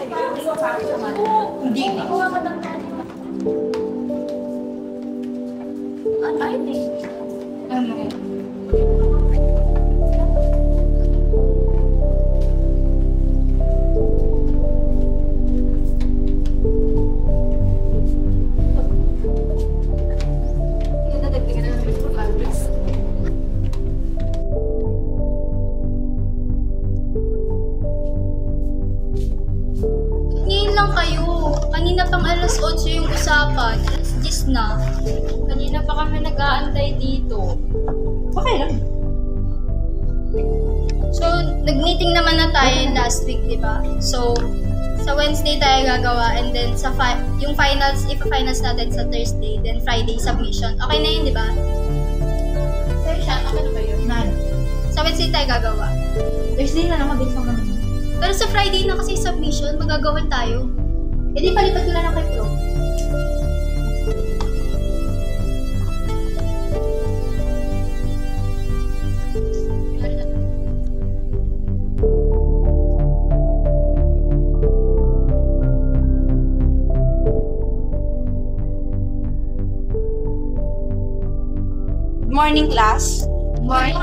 Hindi ba? Ano? Ngayon lang kayo. Kanina pang alas 8 yung usapan. Alas 10 na. Kanina pa kami nag-aantay dito. Okay lang. So, nag-meeting naman na tayo last week, di ba? So, sa Wednesday tayo gagawa and then sa yung finals, ipa-finals natin sa Thursday, then Friday submission. Okay na yun, di ba? Sir, siya, okay na ba yun? Sa Wednesday tayo gagawa. Thursday na lang, mabilis naman. Pero sa Friday na kasi submission, magagawan tayo. E di palipat ko na lang kay Pro. Morning class. Morning.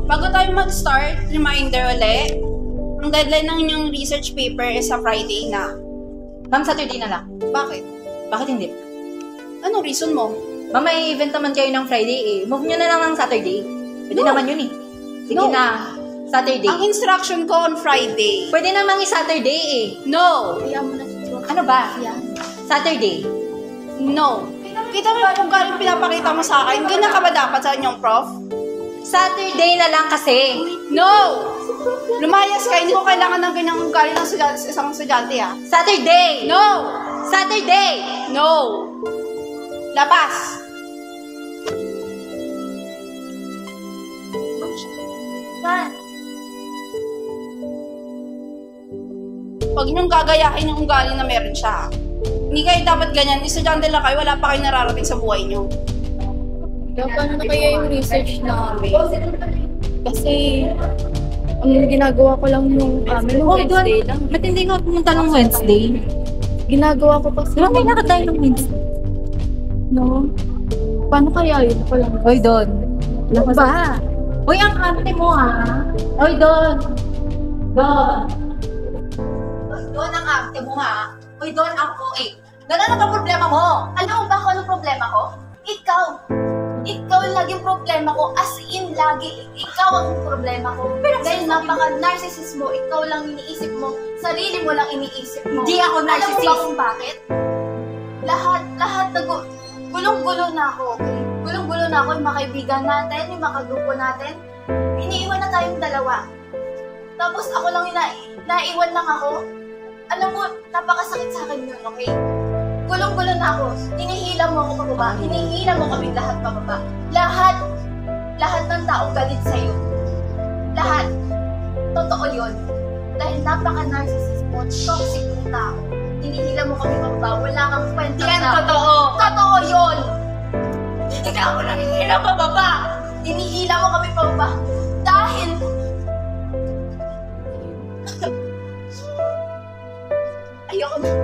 Bago tayo mag-start, reminder ulit, ang deadline ng inyong research paper is sa Friday na. Ma'am, Saturday na lang. Bakit? Bakit hindi? Anong reason mo? Ma'am, may event naman kayo ng Friday eh. Move nyo na lang ng Saturday. Pwede naman yun eh. Sige No. na. Saturday. Ang instruction ko on Friday. Pwede namang i-Saturday eh. No! Kaya mo na si Joe. Ano ba? Yan. Saturday. No. Kita mo kung galing pinapakita mo sa akin. Ganyan ka ba dapat sa inyong prof? Saturday na lang kasi. No! Lumayas ka. Hindi ko kailangan ng ganyang ugali ng isang estudyante ah. Saturday! No! Saturday! No! Labas! Yan. Huwag niyong gagayahin yung ugali na meron siya. Hindi kayo dapat ganyan. Estudyante lang kayo, wala pa kayo nararating sa buhay niyo. Paano na kaya yung research namin? Kasi, ang ginagawa ko lang yung Wednesday lang. Ba't hindi nga pumunta ng Wednesday? Ginagawa ko kasi. Di ba may nakatayo ng Wednesday? No? Paano kaya yun? Ako lang. Hoy, Don. Ano ba? Hoy, ang ante mo Hoy, Don. Don. Doon ang arte mo ha. Uy, doon ako eh. Ano ba problema mo? Alam mo ba kung anong problema ko? Ikaw. Ikaw ang laging problema ko. As in, lagi. Ikaw ang problema ko. Dahil napaka-narcissist mo, ikaw lang iniisip mo. Sarili mo lang iniisip mo. Hindi ako narcissist. Alam mo ba kung bakit? Lahat gulong-gulo na ako, okay? Gulong-gulo na ako yung mga kaibigan natin, yung mga grupo natin. Iniiwan na tayong dalawa. Tapos ako lang naiwan lang ako. Alam mo, napakasakit sa akin yun, okay? Gulong-gulo na ako. Hinihila mo ako pababa. Hinihila mo kami lahat pababa. Lahat ng tao galit sa'yo. Lahat. Totoo yun. Dahil napaka-narcissist mo, toxic mong tao. Hinihila mo kami pababa. Wala kang kwenta Yan, tao. totoo. Totoo yun. Ikaw mo lang hinihila pababa. Hinihila mo kami pababa. Dahil ayoko na.